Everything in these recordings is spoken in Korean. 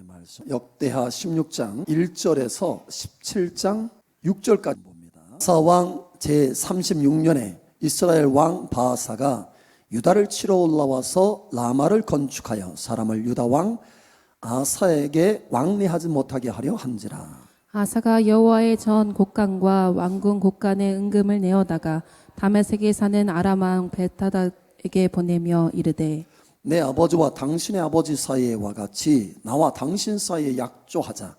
말씀 역대하 16장 1절에서 17장 6절까지 봅니다. 아사왕 제36년에 이스라엘 왕 바하사가 유다를 치러 올라와서 라마를 건축하여 사람을 유다 왕 아사에게 왕래하지 못하게 하려 한지라. 아사가 여호와의 전 곡간과 왕궁 곡간에 은금을 내어다가 다메섹에 사는 아람 왕 벳하닷에게 보내며 이르되 내 아버지와 당신의 아버지 사이에와 같이 나와 당신 사이에 약조하자.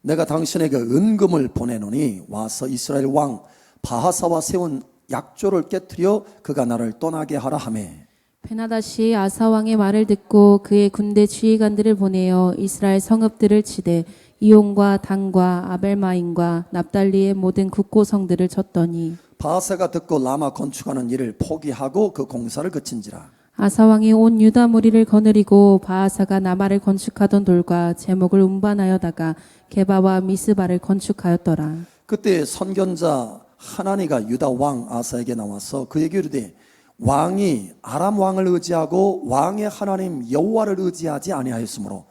내가 당신에게 은금을 보내노니 와서 이스라엘 왕 바하사와 세운 약조를 깨뜨려 그가 나를 떠나게 하라 하매. 베나닷이 아사 왕의 말을 듣고 그의 군대 지휘관들을 보내어 이스라엘 성읍들을 치되 이온과 단과 아벨마임과 납달리의 모든 국고성들을 쳤더니 바하사가 듣고 라마 건축하는 일을 포기하고 그 공사를 그친지라. 아사 왕이 온 유다 무리를 거느리고 바하사가 나마를 건축하던 돌과 제목을 운반하여다가 게바와 미스바를 건축하였더라. 그때 선견자 하나니가 유다 왕 아사에게 나와서 그에게 이르되 왕이 아람 왕을 의지하고 왕의 하나님 여호와를 의지하지 아니하였으므로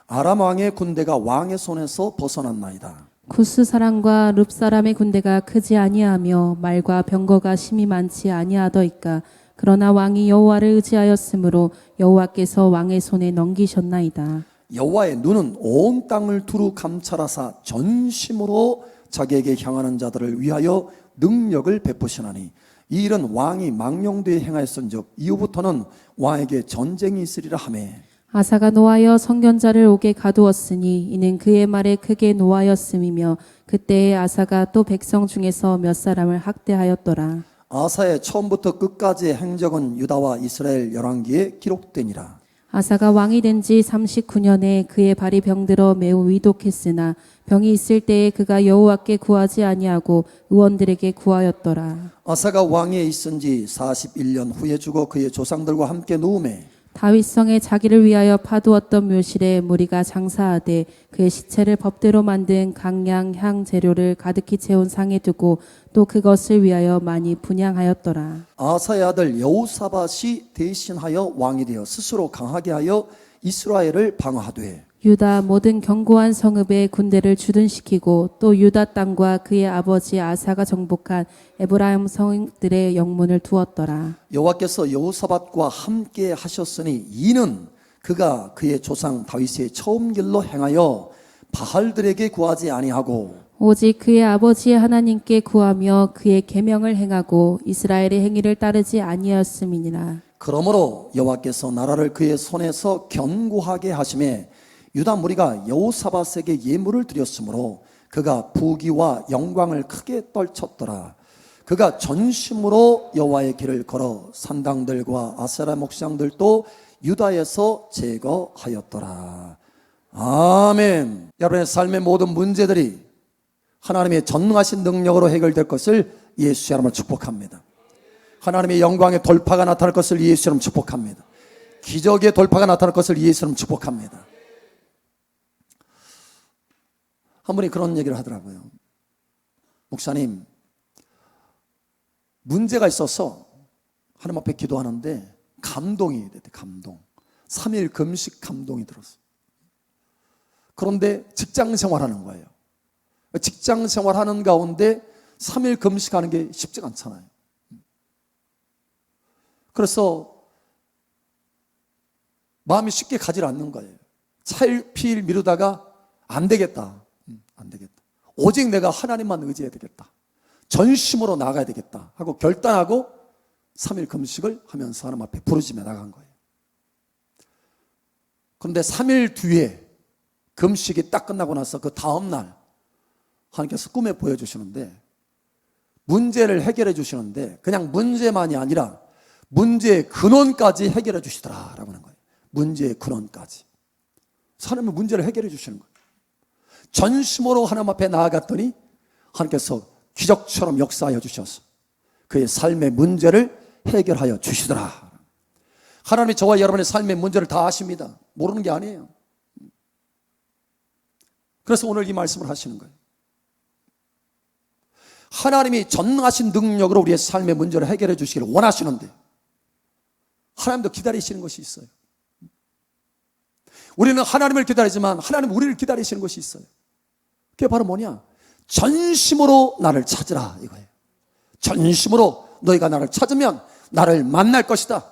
아람 왕의 군대가 왕의 손에서 벗어났나이다. 구스 사람과 룹 사람의 군대가 크지 아니하며 말과 병거가 심히 많지 아니하더이까. 그러나 왕이 여호와를 의지하였으므로 여호와께서 왕의 손에 넘기셨나이다. 여호와의 눈은 온 땅을 두루 감찰하사 전심으로 자기에게 향하는 자들을 위하여 능력을 베푸시나니 이 일은 왕이 망령되이 행하였은즉 이후부터는 왕에게 전쟁이 있으리라 하매. 아사가 노하여 선견자를 옥에 가두었으니 이는 그의 말에 크게 노하였음이며 그때에 아사가 또 백성 중에서 몇 사람을 학대하였더라. 아사의 처음부터 끝까지의 행적은 유다와 이스라엘 열왕기에 기록되니라. 아사가 왕이 된 지 39년에 그의 발이 병들어 매우 위독했으나 병이 있을 때에 그가 여호와께 구하지 아니하고 의원들에게 구하였더라. 아사가 왕위에 있은 지 41년 후에 죽어 그의 조상들과 함께 누우매 다윗성에 자기를 위하여 파두었던 묘실에 무리가 장사하되 그의 시체를 법대로 만든 강양 향 재료를 가득히 채운 상에 두고 또 그것을 위하여 많이 분향하였더라. 아사의 아들 여호사밧이 대신하여 왕이 되어 스스로 강하게 하여 이스라엘을 방어하되 유다 모든 견고한 성읍에 군대를 주둔시키고 또 유다 땅과 그의 아버지 아사가 정복한 에브라임 성들의 영문을 두었더라. 여호와께서 여호사밧과 함께 하셨으니 이는 그가 그의 조상 다윗의 처음 길로 행하여 바알들에게 구하지 아니하고 오직 그의 아버지의 하나님께 구하며 그의 계명을 행하고 이스라엘의 행위를 따르지 아니하였음이니라. 그러므로 여호와께서 나라를 그의 손에서 견고하게 하심에 유다 무리가 여호사밧에게 예물을 드렸으므로 그가 부귀와 영광을 크게 떨쳤더라. 그가 전심으로 여호와의 길을 걸어 산당들과 아세라 목상들도 유다에서 제거하였더라. 아멘. 여러분의 삶의 모든 문제들이 하나님의 전능하신 능력으로 해결될 것을 예수 이름으로 축복합니다. 하나님의 영광의 돌파가 나타날 것을 예수 이름으로 축복합니다. 기적의 돌파가 나타날 것을 예수 이름으로 축복합니다. 한 분이 그런 얘기를 하더라고요. 목사님, 문제가 있어서 하나님 앞에 기도하는데 감동이 됐대. 감동. 3일 금식 감동이 들었어. 그런데 직장 생활하는 거예요. 직장 생활하는 가운데 3일 금식하는 게 쉽지가 않잖아요. 그래서 마음이 쉽게 가지 않는 거예요. 차일피일 미루다가 안 되겠다. 안 되겠다. 오직 내가 하나님만 의지해야 되겠다. 전심으로 나가야 되겠다 하고 결단하고 3일 금식을 하면서 하나님 앞에 부르짖며 나간 거예요. 그런데 3일 뒤에 금식이 딱 끝나고 나서 그 다음 날 하나님께서 꿈에 보여주시는데 문제를 해결해 주시는데 그냥 문제만이 아니라 문제의 근원까지 해결해 주시더라라고 하는 거예요. 문제의 근원까지. 하나님은 문제를 해결해 주시는 거예요. 전심으로 하나님 앞에 나아갔더니 하나님께서 기적처럼 역사하여 주셔서 그의 삶의 문제를 해결하여 주시더라. 하나님이 저와 여러분의 삶의 문제를 다 아십니다. 모르는 게 아니에요. 그래서 오늘 이 말씀을 하시는 거예요. 하나님이 전능하신 능력으로 우리의 삶의 문제를 해결해 주시기를 원하시는데 하나님도 기다리시는 것이 있어요. 우리는 하나님을 기다리지만 하나님 우리를 기다리시는 것이 있어요. 그게 바로 뭐냐? 전심으로 나를 찾으라 이거예요. 전심으로 너희가 나를 찾으면 나를 만날 것이다.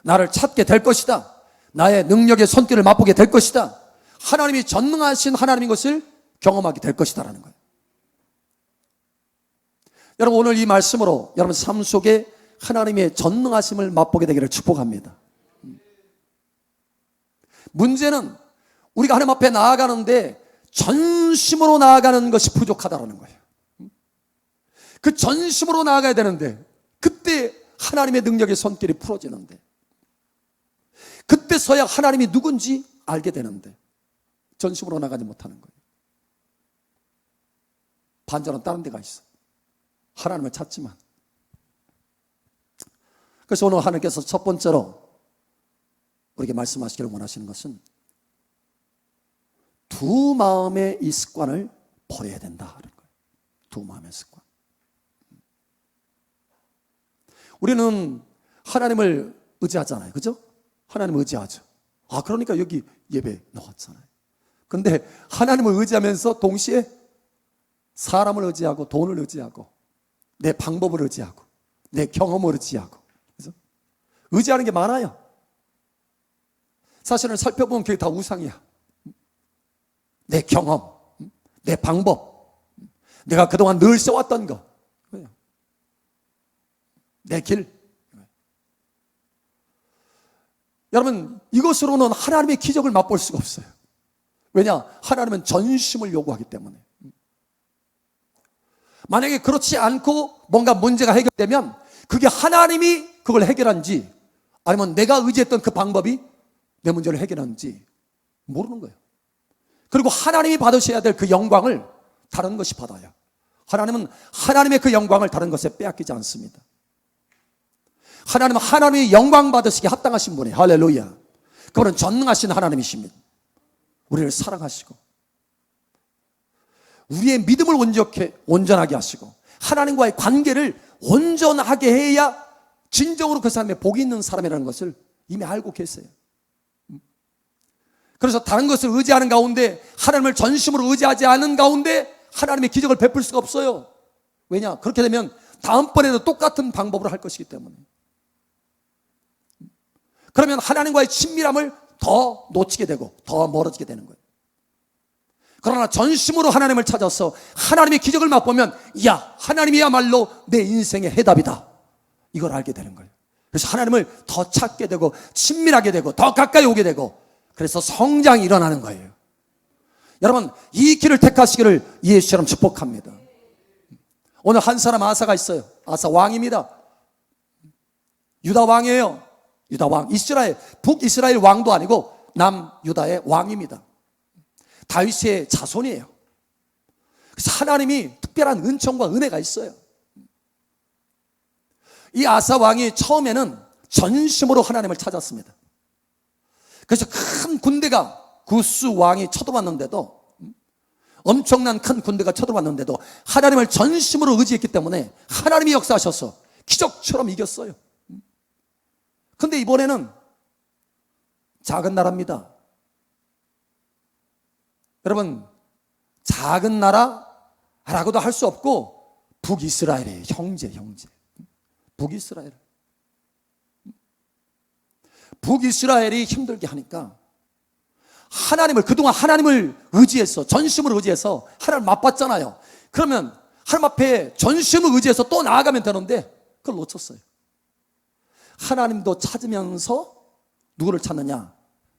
나를 찾게 될 것이다. 나의 능력의 손길을 맛보게 될 것이다. 하나님이 전능하신 하나님인 것을 경험하게 될 것이다라는 거예요. 여러분, 오늘 이 말씀으로 여러분 삶 속에 하나님의 전능하심을 맛보게 되기를 축복합니다. 문제는 우리가 하나님 앞에 나아가는데 전심으로 나아가는 것이 부족하다는 거예요. 그 전심으로 나아가야 되는데 그때 하나님의 능력의 손길이 풀어지는데 그때서야 하나님이 누군지 알게 되는데 전심으로 나가지 못하는 거예요. 반전은 다른 데가 있어. 하나님을 찾지만. 그래서 오늘 하나님께서 첫 번째로 우리에게 말씀하시기를 원하시는 것은 두 마음의 이 습관을 버려야 된다는 거예요. 두 마음의 습관. 우리는 하나님을 의지하잖아요. 그죠? 하나님을 의지하죠. 그러니까 여기 예배 나왔잖아요. 근데 하나님을 의지하면서 동시에 사람을 의지하고 돈을 의지하고 내 방법을 의지하고 내 경험을 의지하고, 그죠? 의지하는 게 많아요. 사실은 살펴보면 그게 다 우상이야. 내 경험, 내 방법, 내가 그동안 늘 써왔던 거, 내 길. 여러분, 이것으로는 하나님의 기적을 맛볼 수가 없어요. 왜냐? 하나님은 전심을 요구하기 때문에. 만약에 그렇지 않고 뭔가 문제가 해결되면 그게 하나님이 그걸 해결한지 아니면 내가 의지했던 그 방법이 내 문제를 해결하는지 모르는 거예요. 그리고 하나님이 받으셔야 될 그 영광을 다른 것이 받아요. 하나님은 하나님의 그 영광을 다른 것에 빼앗기지 않습니다. 하나님은 하나님의 영광 받으시기에 합당하신 분이에요. 할렐루야. 그분은 전능하신 하나님이십니다. 우리를 사랑하시고 우리의 믿음을 온전하게 하시고 하나님과의 관계를 온전하게 해야 진정으로 그 사람의 복이 있는 사람이라는 것을 이미 알고 계세요. 그래서 다른 것을 의지하는 가운데 하나님을 전심으로 의지하지 않은 가운데 하나님의 기적을 베풀 수가 없어요. 왜냐? 그렇게 되면 다음번에도 똑같은 방법으로 할 것이기 때문에. 그러면 하나님과의 친밀함을 더 놓치게 되고 더 멀어지게 되는 거예요. 그러나 전심으로 하나님을 찾아서 하나님의 기적을 맛보면 야, 하나님이야말로 내 인생의 해답이다, 이걸 알게 되는 거예요. 그래서 하나님을 더 찾게 되고 친밀하게 되고 더 가까이 오게 되고 그래서 성장이 일어나는 거예요. 여러분, 이 길을 택하시기를 예수처럼 축복합니다. 오늘 한 사람 아사가 있어요. 아사 왕입니다. 유다 왕이에요. 유다 왕, 이스라엘, 북이스라엘 왕도 아니고 남유다의 왕입니다. 다윗의 자손이에요. 그래서 하나님이 특별한 은총과 은혜가 있어요. 이 아사 왕이 처음에는 전심으로 하나님을 찾았습니다. 그래서 큰 군대가 구스 왕이 쳐들어왔는데도, 엄청난 큰 군대가 쳐들어왔는데도 하나님을 전심으로 의지했기 때문에 하나님이 역사하셔서 기적처럼 이겼어요. 근데 이번에는 작은 나라입니다. 여러분, 작은 나라라고도 할 수 없고 북이스라엘의 형제. 북이스라엘이 힘들게 하니까 그동안 하나님을 의지해서, 전심으로 의지해서 하나님을 맛봤잖아요. 그러면 하나님 앞에 전심을 의지해서 또 나아가면 되는데 그걸 놓쳤어요. 하나님도 찾으면서 누구를 찾느냐?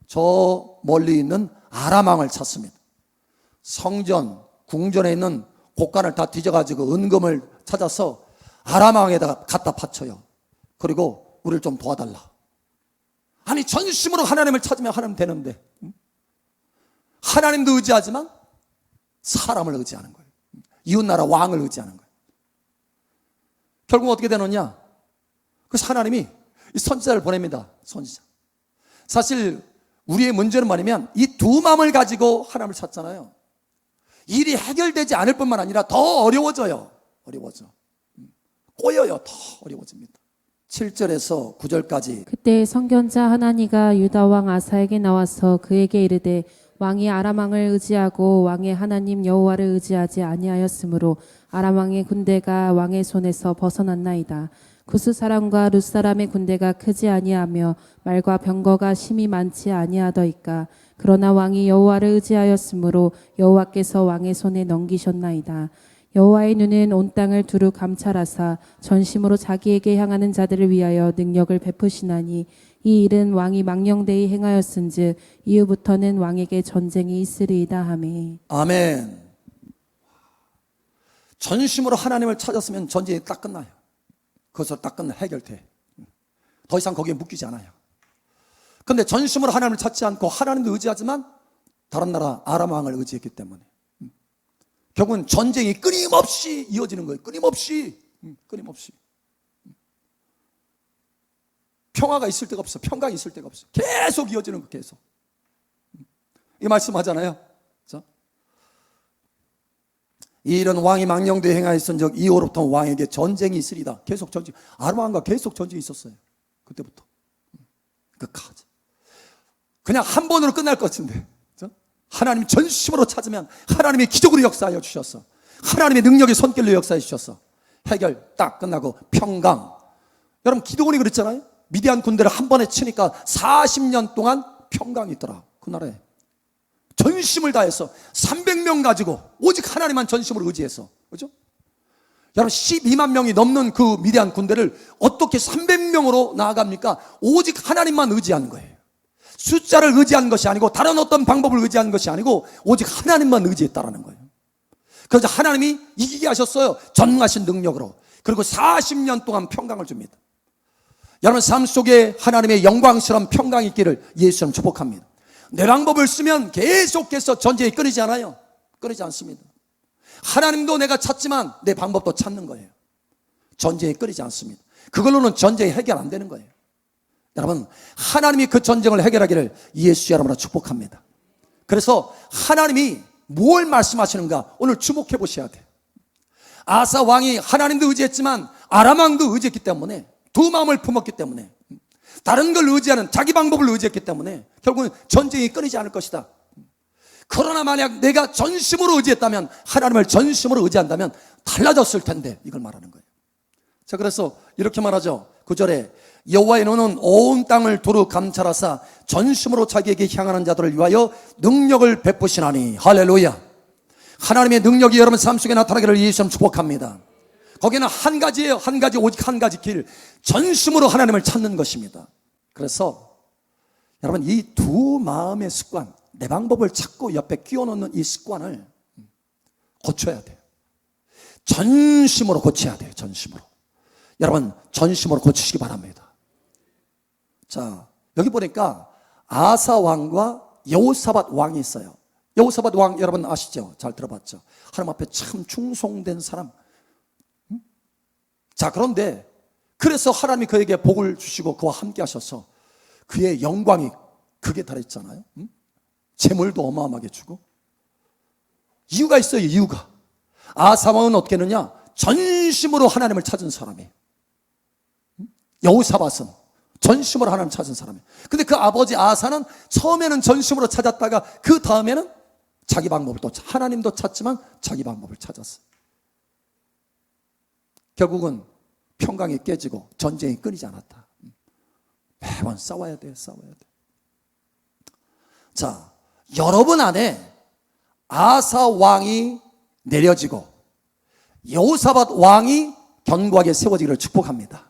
저 멀리 있는 아람 왕을 찾습니다. 성전, 궁전에 있는 곡간을 다 뒤져가지고 은금을 찾아서 아람 왕에다가 갖다 바쳐요. 그리고 우리를 좀 도와달라. 아니, 전심으로 하나님을 찾으면 하나님 되는데 하나님도 의지하지만 사람을 의지하는 거예요. 이웃나라 왕을 의지하는 거예요. 결국 어떻게 되느냐? 그래서 하나님이 이 선지자를 보냅니다. 선지자. 사실 우리의 문제는 뭐냐면 이 두 마음을 가지고 하나님을 찾잖아요. 일이 해결되지 않을 뿐만 아니라 더 어려워져요. 꼬여요. 더 어려워집니다. 7절에서 9절까지 그때 선견자 하나니가 유다 왕 아사에게 나와서 그에게 이르되 왕이 아람 왕을 의지하고 왕의 하나님 여호와를 의지하지 아니하였으므로 아람 왕의 군대가 왕의 손에서 벗어났나이다. 구스 사람과 룻 사람의 군대가 크지 아니하며 말과 병거가 심히 많지 아니하더이까. 그러나 왕이 여호와를 의지하였으므로 여호와께서 왕의 손에 넘기셨나이다. 여호와의 눈은 온 땅을 두루 감찰하사 전심으로 자기에게 향하는 자들을 위하여 능력을 베푸시나니 이 일은 왕이 망령되이 행하였은즉 이후부터는 왕에게 전쟁이 있으리이다 하매. 아멘. 전심으로 하나님을 찾았으면 전쟁이 딱 끝나요. 거기서 딱 끝나 해결돼. 더 이상 거기에 묶이지 않아요. 그런데 전심으로 하나님을 찾지 않고 하나님도 의지하지만 다른 나라 아람 왕을 의지했기 때문에 결국은 전쟁이 끊임없이 이어지는 거예요. 끊임없이. 평화가 있을 데가 없어. 평강이 있을 데가 없어. 계속 이어지는 거 계속. 이 말씀하잖아요. 자, 이 일은 왕이 망령되이 행하였은즉 이후로부터 왕에게 전쟁이 있으리다. 계속 전쟁. 아람 왕과 계속 전쟁이 있었어요. 그때부터 끝까지. 그냥 한 번으로 끝날 것 같은데. 하나님 전심으로 찾으면 하나님이 기적으로 역사하여 주셨어. 하나님의 능력의 손길로 역사해 주셨어. 해결 딱 끝나고 평강. 여러분 기드온이 그랬잖아요. 미디안 군대를 한 번에 치니까 40년 동안 평강이 있더라. 그 나라에 전심을 다해서 300명 가지고 오직 하나님만 전심으로 의지해서. 그죠? 여러분 12만 명이 넘는 그 미디안 군대를 어떻게 300명으로 나아갑니까? 오직 하나님만 의지하는 거예요. 숫자를 의지한 것이 아니고 다른 어떤 방법을 의지한 것이 아니고 오직 하나님만 의지했다라는 거예요. 그래서 하나님이 이기게 하셨어요. 전능하신 능력으로. 그리고 40년 동안 평강을 줍니다. 여러분 삶 속에 하나님의 영광스러운 평강이 있기를 예수님 축복합니다. 내 방법을 쓰면 계속해서 전쟁이 끊이지 않아요. 끊이지 않습니다. 하나님도 내가 찾지만 내 방법도 찾는 거예요. 전쟁이 끊이지 않습니다. 그걸로는 전쟁이 해결 안 되는 거예요. 여러분 하나님이 그 전쟁을 해결하기를 예수 이름으로 축복합니다. 그래서 하나님이 뭘 말씀하시는가 오늘 주목해 보셔야 돼요. 아사 왕이 하나님도 의지했지만 아람 왕도 의지했기 때문에 두 마음을 품었기 때문에 다른 걸 의지하는 자기 방법을 의지했기 때문에 결국은 전쟁이 끊이지 않을 것이다. 그러나 만약 내가 전심으로 의지했다면 하나님을 전심으로 의지한다면 달라졌을 텐데 이걸 말하는 거예요. 자 그래서 이렇게 말하죠. 9절에 여호와의 눈은 온 땅을 두루 감찰하사 전심으로 자기에게 향하는 자들을 위하여 능력을 베푸시나니. 할렐루야. 하나님의 능력이 여러분 삶 속에 나타나기를 예수님 축복합니다. 거기는 한 가지예요. 한 가지, 오직 한 가지 길. 전심으로 하나님을 찾는 것입니다. 그래서 여러분 이 두 마음의 습관, 내 방법을 찾고 옆에 끼워놓는 이 습관을 고쳐야 돼요. 전심으로 고쳐야 돼요. 전심으로. 여러분 전심으로 고치시기 바랍니다. 자 여기 보니까 아사 왕과 여호사밧 왕이 있어요. 여호사밧 왕 여러분 아시죠? 잘 들어봤죠? 하나님 앞에 참 충성된 사람. 자 그런데 그래서 하나님이 그에게 복을 주시고 그와 함께 하셔서 그의 영광이 극에 달했잖아요. 재물도 어마어마하게 주고. 이유가 있어요. 이유가. 아사 왕은 어떻게 했느냐? 전심으로 하나님을 찾은 사람이에요. 여호사밧은 전심으로 하나님 찾은 사람이에요. 근데 그 아버지 아사는 처음에는 전심으로 찾았다가 그 다음에는 자기 방법을 또 하나님도 찾지만 자기 방법을 찾았어요. 결국은 평강이 깨지고 전쟁이 끊이지 않았다. 매번 싸워야 돼요. 싸워야 돼. 자, 여러분 안에 아사 왕이 내려지고 여호사밧 왕이 견고하게 세워지기를 축복합니다.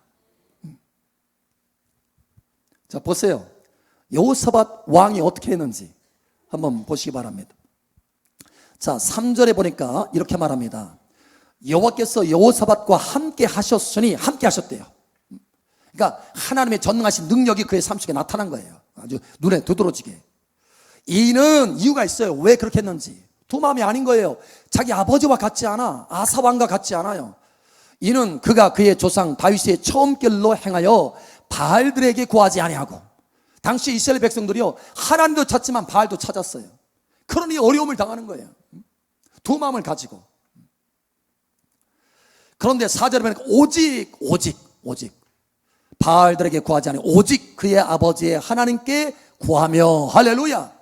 자, 보세요. 여호사밧 왕이 어떻게 했는지 한번 보시기 바랍니다. 자, 3절에 보니까 이렇게 말합니다. 여호와께서 여호사밧과 함께 하셨으니 함께 하셨대요. 그러니까 하나님의 전능하신 능력이 그의 삶 속에 나타난 거예요. 아주 눈에 두드러지게. 이는 이유가 있어요. 왜 그렇게 했는지. 두 마음이 아닌 거예요. 자기 아버지와 같지 않아. 아사 왕과 같지 않아요. 이는 그가 그의 조상 다윗의 처음 길로 행하여 바알들에게 구하지 아니하고. 당시 이스라엘 백성들이요 하나님도 찾지만 바알도 찾았어요. 그러니 어려움을 당하는 거예요. 두 마음을 가지고. 그런데 4절에 보니까 오직 바알들에게 구하지 않으니 오직 그의 아버지의 하나님께 구하며. 할렐루야.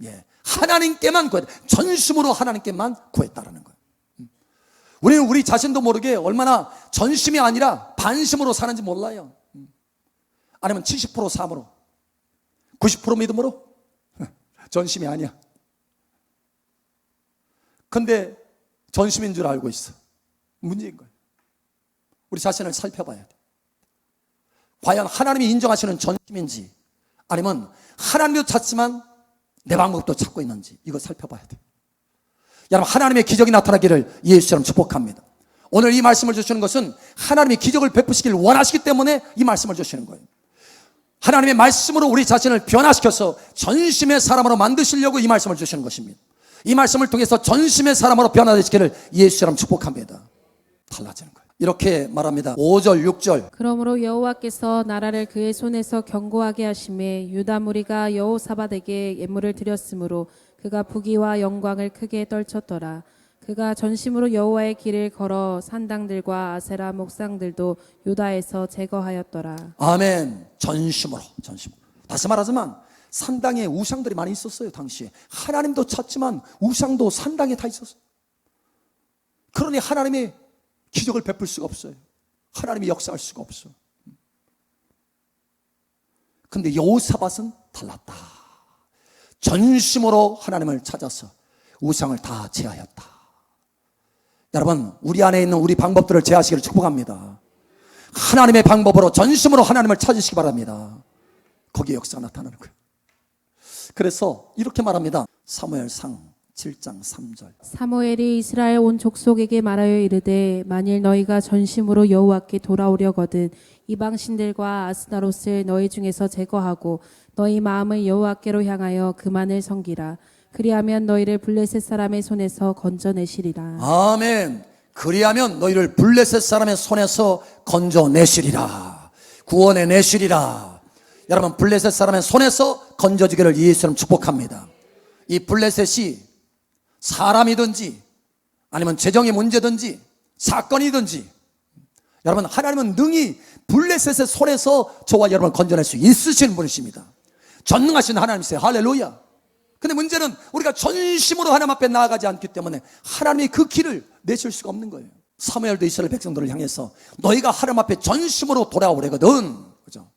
예, 하나님께만 구했다. 전심으로 하나님께만 구했다라는 거예요. 우리는 우리 자신도 모르게 얼마나 전심이 아니라 반심으로 사는지 몰라요. 아니면 70% 삶으로, 90% 믿음으로. 전심이 아니야. 근데 전심인 줄 알고 있어. 문제인 거예요. 우리 자신을 살펴봐야 돼. 과연 하나님이 인정하시는 전심인지, 아니면 하나님도 찾지만 내 방법도 찾고 있는지, 이거 살펴봐야 돼. 여러분, 하나님의 기적이 나타나기를 예수처럼 축복합니다. 오늘 이 말씀을 주시는 것은 하나님이 기적을 베푸시길 원하시기 때문에 이 말씀을 주시는 거예요. 하나님의 말씀으로 우리 자신을 변화시켜서 전심의 사람으로 만드시려고 이 말씀을 주시는 것입니다. 이 말씀을 통해서 전심의 사람으로 변화되시기를 예수처럼 축복합니다. 달라지는 거예요. 이렇게 말합니다. 5절 6절. 그러므로 여호와께서 나라를 그의 손에서 견고하게 하심에 유다 무리가 여호사밧에게 예물을 드렸으므로 그가 부귀와 영광을 크게 떨쳤더라. 그가 전심으로 여호와의 길을 걸어 산당들과 아세라 목상들도 유다에서 제거하였더라. 아멘. 전심으로. 다시 말하지만 산당에 우상들이 많이 있었어요. 당시에 하나님도 찾지만 우상도 산당에 다 있었어요. 그러니 하나님이 기적을 베풀 수가 없어요. 하나님이 역사할 수가 없어. 근데 여호사밧은 달랐다. 전심으로 하나님을 찾아서 우상을 다 제하였다. 여러분, 우리 안에 있는 우리 방법들을 제하시기를 축복합니다. 하나님의 방법으로 전심으로 하나님을 찾으시기 바랍니다. 거기에 역사가 나타나는 거예요. 그래서 이렇게 말합니다. 사무엘상 7장 3절. 사무엘이 이스라엘 온 족속에게 말하여 이르되 만일 너희가 전심으로 여호와께 돌아오려거든 이방 신들과 아스타롯을 너희 중에서 제거하고 너희 마음을 여호와께로 향하여 그만을 섬기라. 그리하면 너희를 블레셋 사람의 손에서 건져내시리라. 아멘. 그리하면 너희를 블레셋 사람의 손에서 건져내시리라. 구원해내시리라. 여러분, 블레셋 사람의 손에서 건져주기를 예수님 축복합니다. 이 블레셋이 사람이든지 아니면 재정의 문제든지 사건이든지, 여러분, 하나님은 능히 블레셋의 손에서 저와 여러분을 건져낼 수 있으신 분이십니다. 전능하신 하나님이세요. 할렐루야. 근데 문제는 우리가 전심으로 하나님 앞에 나아가지 않기 때문에 하나님이 그 길을 내실 수가 없는 거예요. 사무엘도 이스라엘 백성들을 향해서 너희가 하나님 앞에 전심으로 돌아오려거든, 그죠?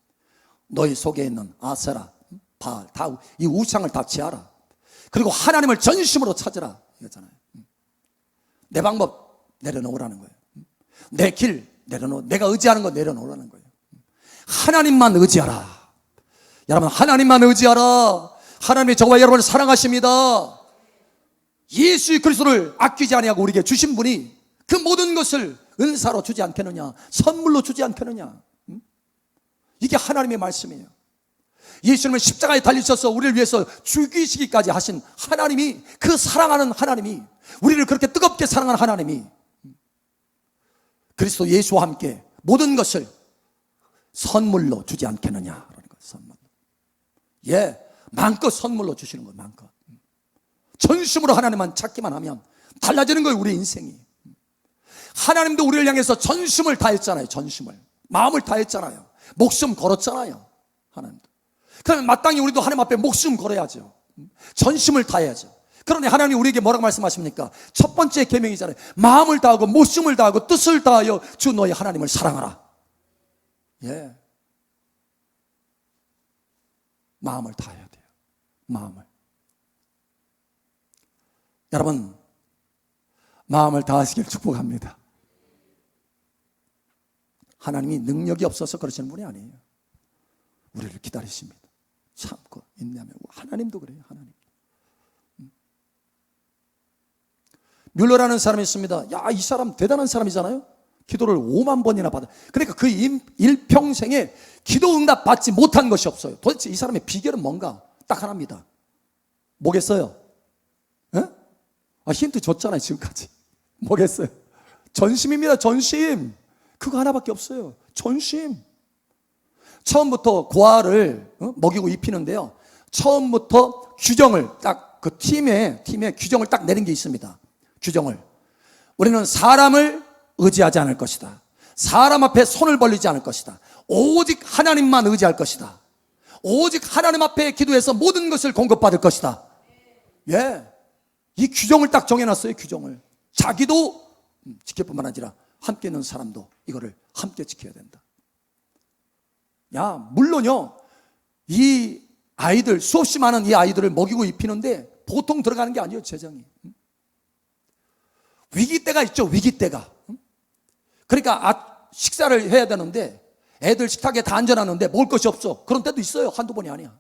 너희 속에 있는 아세라, 바알, 다 이 우상을 다 제하라. 그리고 하나님을 전심으로 찾으라, 이거잖아요. 내 방법 내려놓으라는 거예요. 내 길 내려놓, 내가 의지하는 거 내려놓으라는 거예요. 하나님만 의지하라. 여러분, 하나님만 의지하라. 하나님이 저와 여러분을 사랑하십니다. 예수 그리스도를 아끼지 아니하고 우리에게 주신 분이 그 모든 것을 은사로 주지 않겠느냐, 선물로 주지 않겠느냐. 이게 하나님의 말씀이에요. 예수님은 십자가에 달리셔서 우리를 위해서 죽이시기까지 하신 하나님이, 그 사랑하는 하나님이, 우리를 그렇게 뜨겁게 사랑하는 하나님이 그리스도 예수와 함께 모든 것을 선물로 주지 않겠느냐라는 거예요. 선물로. 예, 마음껏 선물로 주시는 거예요. 마음껏. 전심으로 하나님만 찾기만 하면 달라지는 거예요, 우리 인생이. 하나님도 우리를 향해서 전심을 다했잖아요. 전심을, 마음을 다했잖아요. 목숨 걸었잖아요. 하나님도. 그러면 마땅히 우리도 하나님 앞에 목숨 걸어야죠. 전심을 다해야죠. 그러니 하나님이 우리에게 뭐라고 말씀하십니까? 첫 번째 계명이잖아요. 마음을 다하고 목숨을 다하고 뜻을 다하여 주 너희 하나님을 사랑하라. 예, 마음을 다해야 돼요. 마음을. 여러분, 마음을 다하시길 축복합니다. 하나님이 능력이 없어서 그러시는 분이 아니에요. 우리를 기다리십니다. 참고 인내하며. 하나님도 그래요. 하나님. 뮬러라는 사람이 있습니다. 야, 이 사람 대단한 사람이잖아요. 기도를 5만 번이나 받아. 그러니까 그 일평생에 기도 응답 받지 못한 것이 없어요. 도대체 이 사람의 비결은 뭔가? 딱 하나입니다. 뭐겠어요? 에? 힌트 줬잖아요, 지금까지. 뭐겠어요? 전심입니다. 전심. 그거 하나밖에 없어요. 전심. 처음부터 고아를 먹이고 입히는데요, 처음부터 규정을 딱, 그 팀의 규정을 딱 내린 게 있습니다. 규정을. 우리는 사람을 의지하지 않을 것이다. 사람 앞에 손을 벌리지 않을 것이다. 오직 하나님만 의지할 것이다. 오직 하나님 앞에 기도해서 모든 것을 공급받을 것이다. 예, 이 규정을 딱 정해놨어요. 규정을. 자기도 지킬 뿐만 아니라 함께 있는 사람도 이거를 함께 지켜야 된다. 야, 물론요, 이 아이들, 수없이 많은 이 아이들을 먹이고 입히는데 보통 들어가는 게 아니에요. 재정이. 위기 때가 있죠. 위기 때가. 그러니까 식사를 해야 되는데 애들 식탁에 다 앉아놨는데 먹을 것이 없어. 그런 때도 있어요. 한두 번이 아니야.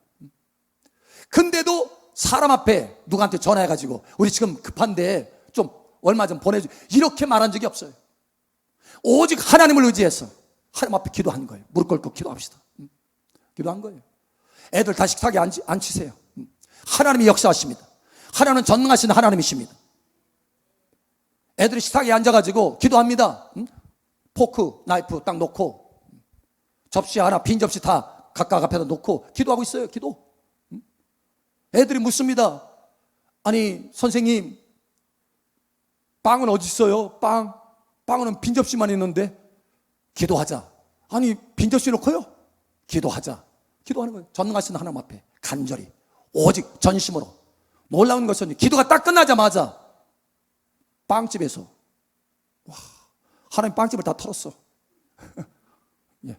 근데도 사람 앞에 누구한테 전화해가지고 우리 지금 급한데 좀 얼마 좀 보내줘. 이렇게 말한 적이 없어요. 오직 하나님을 의지해서 하나님 앞에 기도한 거예요. 무릎 꿇고 기도합시다. 기도한 거예요. 애들 다 식탁에 앉히세요. 하나님이 역사하십니다. 하나님은 전능하신 하나님이십니다. 애들이 식탁에 앉아가지고 기도합니다. 포크, 나이프 딱 놓고 접시 하나, 빈 접시 다 각각 앞에다 놓고 기도하고 있어요. 기도. 애들이 묻습니다. 아니 선생님, 빵은 어디 있어요? 빵은 빈 접시만 있는데. 기도하자. 아니 빈 접시 놓고요? 기도하자. 기도하는 거예요. 전능하신 하나님 앞에 간절히 오직 전심으로. 놀라운 것은 기도가 딱 끝나자마자 빵집에서 하나님 빵집을 다 털었어. 예.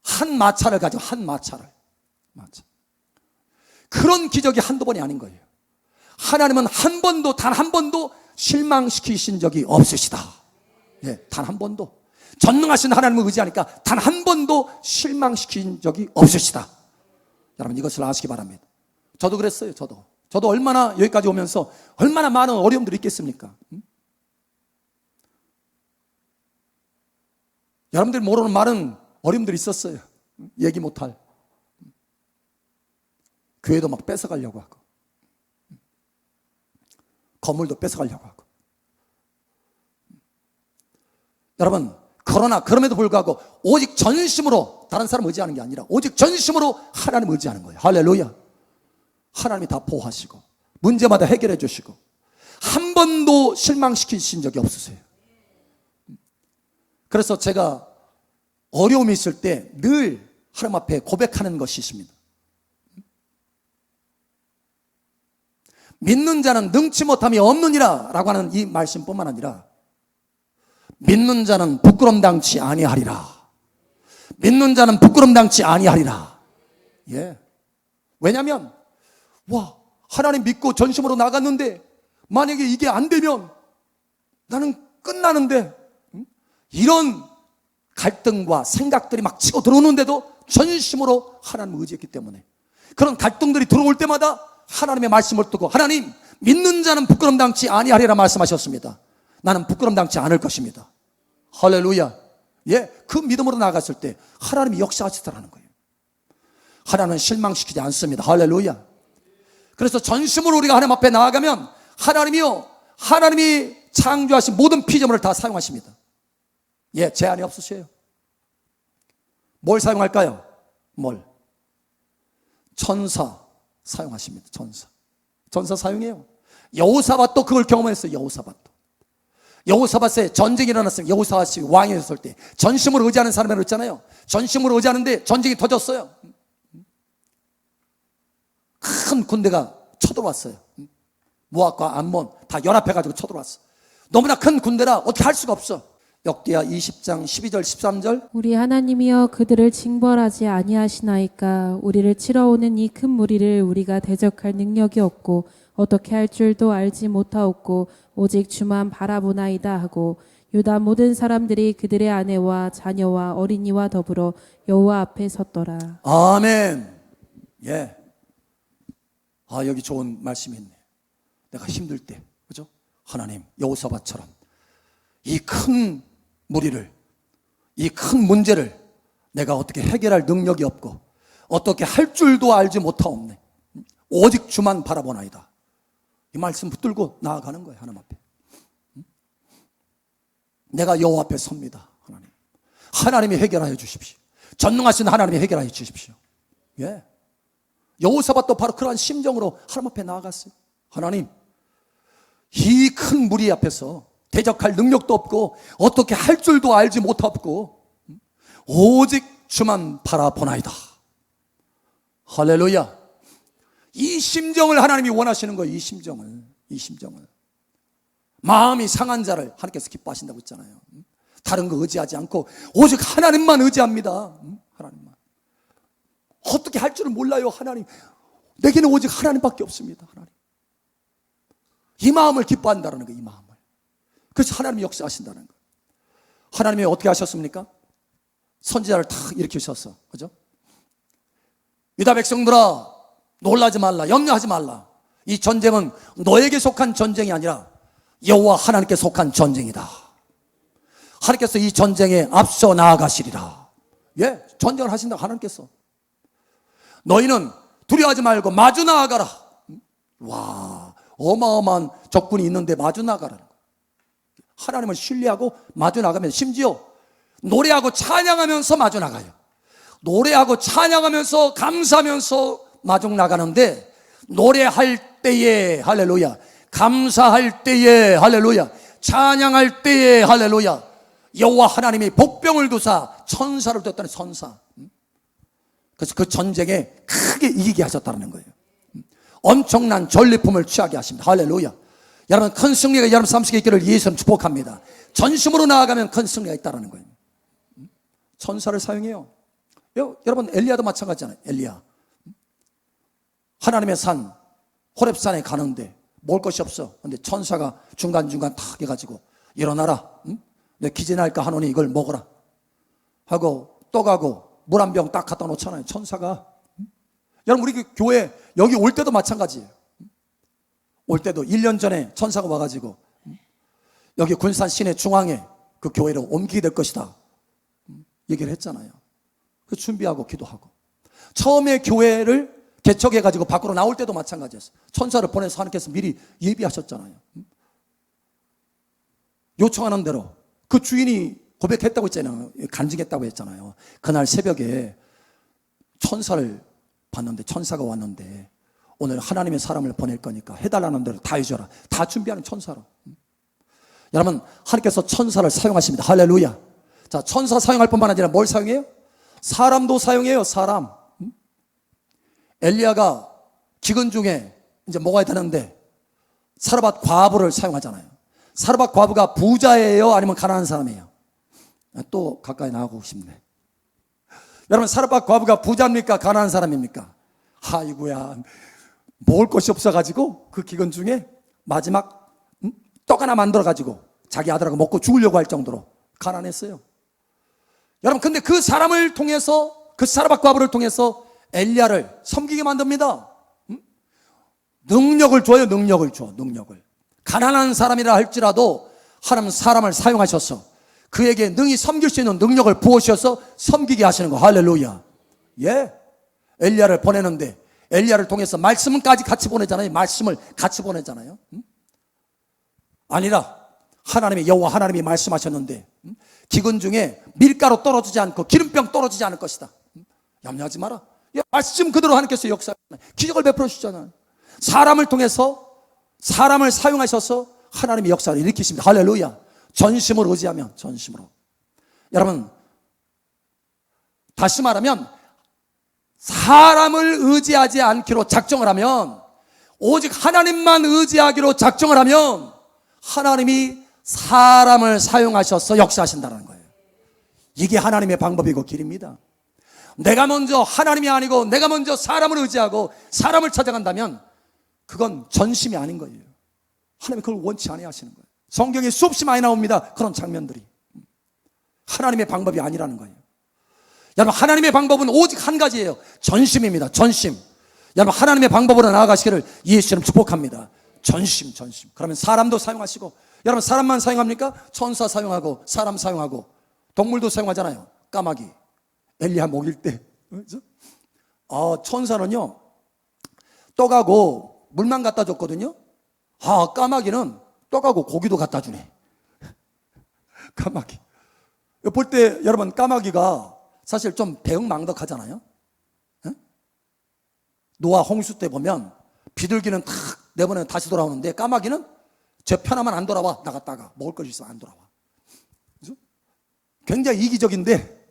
한 마차를 가지고 한 마차. 그런 기적이 한두 번이 아닌 거예요. 하나님은 한 번도, 단 한 번도 실망시키신 적이 없으시다. 예, 단 한 번도. 전능하신 하나님을 의지하니까 단 한 번도 실망시킨 적이 없으시다. 여러분 이것을 아시기 바랍니다. 저도 그랬어요. 저도 얼마나 여기까지 오면서 얼마나 많은 어려움들이 있겠습니까? 여러분들이 모르는 많은 어려움들이 있었어요. 얘기 못할. 교회도 막 뺏어가려고 하고, 건물도 뺏어가려고 하고. 여러분, 그러나 그럼에도 불구하고 오직 전심으로 다른 사람 의지하는 게 아니라 오직 전심으로 하나님 의지하는 거예요. 할렐루야. 하나님이 다 보호하시고 문제마다 해결해 주시고 한 번도 실망시키신 적이 없으세요. 그래서 제가 어려움이 있을 때 늘 하나님 앞에 고백하는 것이 있습니다. 믿는 자는 능치 못함이 없느니라 라고 하는 이 말씀뿐만 아니라 믿는 자는 부끄럼 당치 아니하리라. 믿는 자는 부끄럼 당치 아니하리라. 예. 왜냐하면 하나님 믿고 전심으로 나갔는데 만약에 이게 안 되면 나는 끝나는데, 이런 갈등과 생각들이 막 치고 들어오는데도 전심으로 하나님을 의지했기 때문에 그런 갈등들이 들어올 때마다 하나님의 말씀을 듣고, 하나님 믿는 자는 부끄럼 당치 아니하리라 말씀하셨습니다. 나는 부끄럼 당치 않을 것입니다. 할렐루야. 예, 그 믿음으로 나갔을 때 하나님이 역사하시더라는 거예요. 하나님은 실망시키지 않습니다. 할렐루야. 그래서 전심으로 우리가 하나님 앞에 나아가면 하나님이 창조하신 모든 피조물을 다 사용하십니다. 예, 제한이 없으세요. 뭘 사용할까요? 천사 사용하십니다. 천사 사용해요. 여호사밧도 그걸 경험했어요. 여호사밧에 전쟁이 일어났어요. 여호사밧이 왕이었을 때 전심으로 의지하는 사람이라고 했잖아요. 전심으로 의지하는데 전쟁이 터졌어요. 큰 군대가 쳐들어왔어요. 모압과 암몬 다 연합해가지고 쳐들어왔어. 너무나 큰 군대라 어떻게 할 수가 없어. 역대하 20장 12절 13절. 우리 하나님이여 그들을 징벌하지 아니하시나이까. 우리를 치러오는 이 큰 무리를 우리가 대적할 능력이 없고 어떻게 할 줄도 알지 못하옵고 오직 주만 바라보나이다 하고, 유다 모든 사람들이 그들의 아내와 자녀와 어린이와 더불어 여호와 앞에 섰더라. 아멘. 예. 여기 좋은 말씀이 있네. 내가 힘들 때, 그죠? 하나님, 여호사밧처럼 이 큰 무리를, 이 큰 문제를 내가 어떻게 해결할 능력이 없고 어떻게 할 줄도 알지 못하옵네. 오직 주만 바라보나이다. 이 말씀 붙들고 나아가는 거예요. 하나님 앞에. 내가 여호와 앞에 섭니다. 하나님이 해결하여 주십시오. 전능하신 하나님이 해결하여 주십시오. 예. 여호사밧도 바로 그러한 심정으로 하나님 앞에 나아갔어요. 하나님, 이 큰 무리 앞에서 대적할 능력도 없고 어떻게 할 줄도 알지 못하고 오직 주만 바라보나이다. 할렐루야. 이 심정을 하나님이 원하시는 거예요. 이 심정을. 마음이 상한 자를 하나님께서 기뻐하신다고 했잖아요. 다른 거 의지하지 않고 오직 하나님만 의지합니다. 하나님만. 어떻게 할 줄을 몰라요. 하나님. 내게는 오직 하나님밖에 없습니다. 하나님. 이 마음을 기뻐한다는 거예요. 이 마음을. 그래서 하나님이 역사하신다는 거예요. 하나님이 어떻게 하셨습니까? 선지자를 다 일으키셨어. 그죠? 유다 백성들아, 놀라지 말라, 염려하지 말라. 이 전쟁은 너에게 속한 전쟁이 아니라 여호와 하나님께 속한 전쟁이다. 하나님께서 이 전쟁에 앞서 나아가시리라. 예, 전쟁을 하신다. 하나님께서. 너희는 두려워하지 말고 마주 나아가라. 와, 어마어마한 적군이 있는데 마주 나아가라. 하나님을 신뢰하고 마주 나가면, 심지어 노래하고 찬양하면서 마주 나가요. 노래하고 찬양하면서 감사하면서 마주 나가는데, 노래할 때에 할렐루야, 감사할 때에 할렐루야, 찬양할 때에 할렐루야, 여호와 하나님이 복병을 두사 천사를 뒀다는 천사. 그래서 그 전쟁에 크게 이기게 하셨다는 거예요. 엄청난 전리품을 취하게 하십니다. 할렐루야. 여러분, 큰 승리가 여러분 삶 속에 있기를 예수님 축복합니다. 전심으로 나아가면 큰 승리가 있다는 거예요. 천사를 사용해요. 여러분, 엘리야도 마찬가지잖아요. 엘리야. 하나님의 산 호렙산에 가는데 먹을 것이 없어. 근데 천사가 중간중간 탁 해가지고 일어나라. 내 기진할까 하노니 이걸 먹어라 하고 떡하고 물 한 병 딱 갖다 놓잖아요. 천사가. 여러분, 우리 교회 여기 올 때도 마찬가지예요. 올 때도 1년 전에 천사가 와가지고 여기 군산 시내 중앙에 그 교회로 옮기게 될 것이다 얘기를 했잖아요. 그 준비하고 기도하고, 처음에 교회를 개척해가지고 밖으로 나올 때도 마찬가지였어요. 천사를 보내서 하나님께서 미리 예비하셨잖아요. 요청하는 대로 그 주인이 고백했다고 했잖아요. 간증했다고 했잖아요. 그날 새벽에 천사를 봤는데, 천사가 왔는데 오늘 하나님의 사람을 보낼 거니까 해달라는 대로 다 해줘라. 다 준비하는 천사로. 여러분, 하나님께서 천사를 사용하십니다. 할렐루야. 자, 천사 사용할 뿐만 아니라 뭘 사용해요? 사람도 사용해요. 사람. 엘리야가 기근 중에 이제 먹어야 되는데 사르밧 과부를 사용하잖아요. 사르밧 과부가 부자예요? 아니면 가난한 사람이에요? 또 가까이 나가고 싶네. 여러분, 사르밧 과부가 부자입니까? 가난한 사람입니까? 아이고야, 먹을 것이 없어가지고 그 기근 중에 마지막 떡 하나 만들어가지고 자기 아들하고 먹고 죽으려고 할 정도로 가난했어요. 여러분, 근데 그 사람을 통해서, 그 사르밧 과부를 통해서 엘리야를 섬기게 만듭니다. 능력을 줘요. 능력을 줘. 능력을. 가난한 사람이라 할지라도 하나님 사람을 사용하셔서 그에게 능히 섬길 수 있는 능력을 부어주셔서 섬기게 하시는 거. 할렐루야. 예. 엘리야를 보내는데 엘리야를 통해서 말씀까지 같이 보내잖아요. 말씀을 같이 보내잖아요. 아니라 하나님의 여호와 하나님이 말씀하셨는데 기근 중에 밀가루 떨어지지 않고 기름병 떨어지지 않을 것이다. 염려하지 마라. 말씀 그대로 하나님께서 역사하잖아요. 기적을 베풀어 주잖아요. 사람을 통해서, 사람을 사용하셔서 하나님의 역사를 일으키십니다. 할렐루야. 전심으로 의지하면, 전심으로. 여러분, 다시 말하면 사람을 의지하지 않기로 작정을 하면, 오직 하나님만 의지하기로 작정을 하면 하나님이 사람을 사용하셔서 역사하신다는 거예요. 이게 하나님의 방법이고 길입니다. 내가 먼저 하나님이 아니고 내가 먼저 사람을 의지하고 사람을 찾아간다면 그건 전심이 아닌 거예요. 하나님이 그걸 원치 않아 하시는 거예요. 성경에 수없이 많이 나옵니다. 그런 장면들이. 하나님의 방법이 아니라는 거예요. 여러분, 하나님의 방법은 오직 한 가지예요. 전심입니다. 전심. 여러분, 하나님의 방법으로 나아가시기를 예수님 축복합니다. 전심, 전심. 그러면 사람도 사용하시고, 여러분, 사람만 사용합니까? 천사 사용하고 사람 사용하고 동물도 사용하잖아요. 까마귀. 엘리야 먹일 때. 천사는요, 떡하고 물만 갖다 줬거든요. 까마귀는 떡하고 고기도 갖다 주네. 까마귀. 볼 때 여러분, 까마귀가 사실 좀 배응망덕하잖아요. 노아 홍수 때 보면 비둘기는 탁 내보내면 다시 돌아오는데 까마귀는 제 편하면 안 돌아와. 나갔다가 먹을 것이 있으면 안 돌아와. 그죠? 굉장히 이기적인데,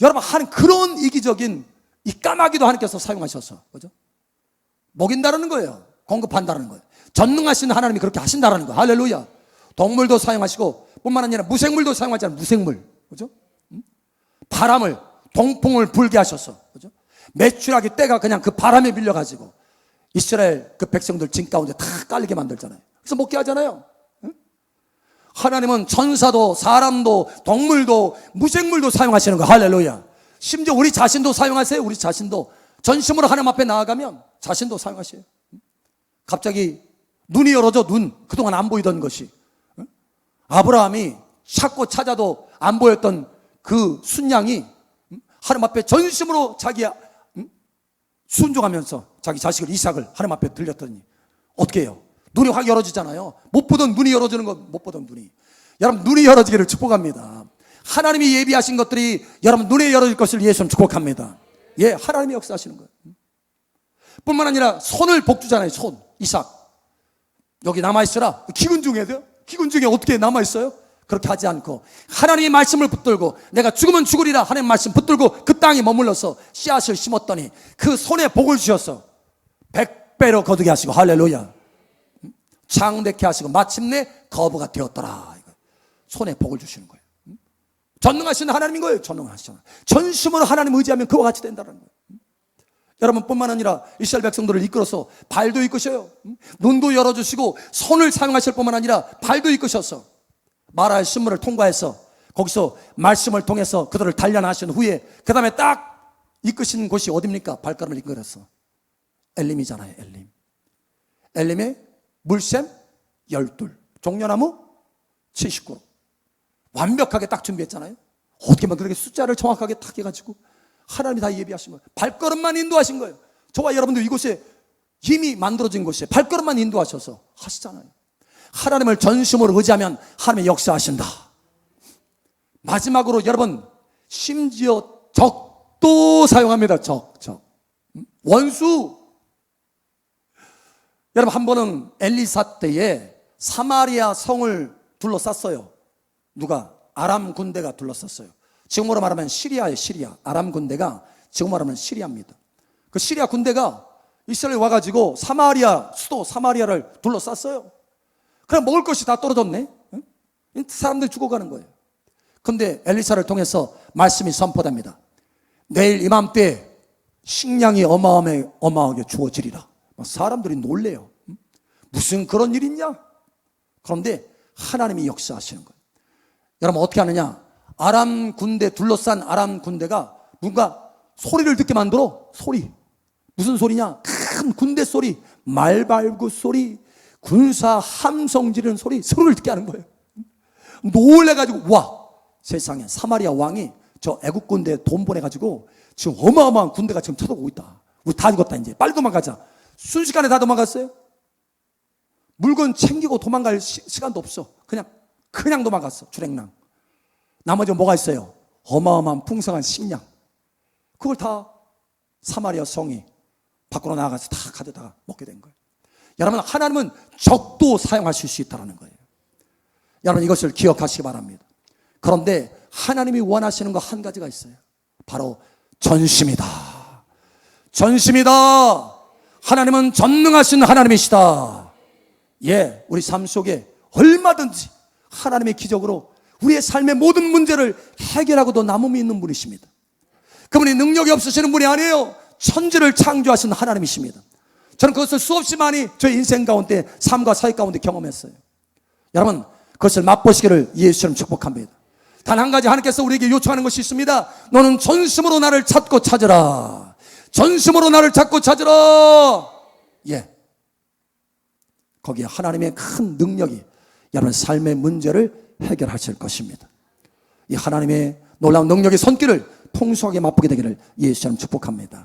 여러분, 그런 이기적인 이 까마귀도 하나님께서 사용하셔서, 그죠? 먹인다라는 거예요. 공급한다는 거예요. 전능하신 하나님이 그렇게 하신다라는 거예요. 할렐루야. 동물도 사용하시고 뿐만 아니라 무생물도 사용하잖아요. 무생물, 그죠? 바람을, 동풍을 불게 하셔서, 그죠? 메추라기 떼가 그냥 그 바람에 밀려가지고 이스라엘 그 백성들 진 가운데 다 깔리게 만들잖아요. 그래서 먹게 하잖아요. 하나님은 전사도 사람도 동물도 무생물도 사용하시는 거예요. 할렐루야. 심지어 우리 자신도 사용하세요. 우리 자신도 전심으로 하나님 앞에 나아가면 자신도 사용하세요. 갑자기 눈이 열어져. 눈, 그동안 안 보이던 것이, 아브라함이 찾고 찾아도 안 보였던 그 순양이 하나님 앞에 전심으로 자기 순종하면서 자기 자식을 이삭을 하나님 앞에 들렸더니 어떻게 해요? 눈이 확 열어지잖아요. 못 보던 눈이 열어지는 거, 못 보던 눈이. 여러분, 눈이 열어지기를 축복합니다. 하나님이 예비하신 것들이 여러분 눈에 열어질 것을 예수님 축복합니다. 예, 하나님이 역사하시는 거예요. 뿐만 아니라 손을 복주잖아요. 손, 이삭. 여기 남아있으라. 기근 중에 돼요? 기근 중에 어떻게 남아있어요? 그렇게 하지 않고 하나님의 말씀을 붙들고 내가 죽으면 죽으리라 하나님의 말씀 붙들고 그 땅에 머물러서 씨앗을 심었더니 그 손에 복을 주셔서 100배로 거두게 하시고, 할렐루야, 장대케 하시고 마침내 거부가 되었더라. 손에 복을 주시는 거예요. 전능하신 하나님인 거예요. 전능하신 전심으로 하나님 의지하면 그와 같이 된다는 거예요. 여러분 뿐만 아니라 이스라엘 백성들을 이끌어서 발도 이끄셔요. 눈도 열어주시고 손을 사용하실 뿐만 아니라 발도 이끄셔서 마라의 신문을 통과해서 거기서 말씀을 통해서 그들을 단련하신 후에 그 다음에 딱 이끄신 곳이 어딥니까? 발걸음을 이끌어서 엘림이잖아요. 엘림에 물샘 12, 종려나무 79. 완벽하게 딱 준비했잖아요. 어떻게 막 그렇게 숫자를 정확하게 딱 해가지고 하나님이 다 예비하신 거예요. 발걸음만 인도하신 거예요. 저와 여러분도 이곳에 이미 만들어진 곳에 발걸음만 인도하셔서 하시잖아요. 하나님을 전심으로 의지하면 하나님의 역사하신다. 마지막으로 여러분, 심지어 적도 사용합니다. 적. 원수. 여러분, 한 번은 엘리사 때에 사마리아 성을 둘러쌌어요. 누가? 아람 군대가 둘러쌌어요. 지금으로 말하면 시리아예요. 시리아. 아람 군대가 지금 말하면 시리아입니다. 그 시리아 군대가 이스라엘에 와가지고 사마리아, 수도 사마리아를 둘러쌌어요. 그럼 먹을 것이 다 떨어졌네. 사람들이 죽어가는 거예요. 근데 엘리사를 통해서 말씀이 선포됩니다. 내일 이맘때 식량이 어마어마하게 주어지리라. 사람들이 놀래요. 무슨 그런 일이 있냐? 그런데 하나님이 역사하시는 거예요. 여러분, 어떻게 하느냐? 아람 군대, 둘러싼 아람 군대가 뭔가 소리를 듣게 만들어. 소리. 무슨 소리냐? 큰 군대 소리, 말발굽 소리, 군사 함성 지르는 소리를 듣게 하는 거예요. 놀래가지고, 와, 세상에 사마리아 왕이 저 애국 군대에 돈 보내가지고 지금 어마어마한 군대가 지금 쳐들어오고 있다. 우리 다 죽었다. 이제 빨리 도망가자. 순식간에 다 도망갔어요. 물건 챙기고 도망갈 시간도 없어. 그냥 도망갔어. 출행랑. 나머지 뭐가 있어요? 어마어마한 풍성한 식량. 그걸 다 사마리아 성이 밖으로 나가서 다 가져다가 먹게 된 거예요. 여러분, 하나님은 적도 사용하실 수 있다는 거예요. 여러분, 이것을 기억하시기 바랍니다. 그런데 하나님이 원하시는 거 한 가지가 있어요. 바로 전심이다. 전심이다. 하나님은 전능하신 하나님이시다. 예, 우리 삶 속에 얼마든지 하나님의 기적으로 우리의 삶의 모든 문제를 해결하고도 남음이 있는 분이십니다. 그분이 능력이 없으시는 분이 아니에요. 천지를 창조하신 하나님이십니다. 저는 그것을 수없이 많이 저의 인생 가운데, 삶과 사회 가운데 경험했어요. 여러분, 그것을 맛보시기를 예수처럼 축복합니다. 단 한 가지 하나님께서 우리에게 요청하는 것이 있습니다. 너는 전심으로 나를 찾고 찾으라. 전심으로 나를 찾고 찾으라. 예. 거기에 하나님의 큰 능력이 여러분 삶의 문제를 해결하실 것입니다. 이 하나님의 놀라운 능력의 손길을 풍성하게 맛보게 되기를 예수처럼 축복합니다.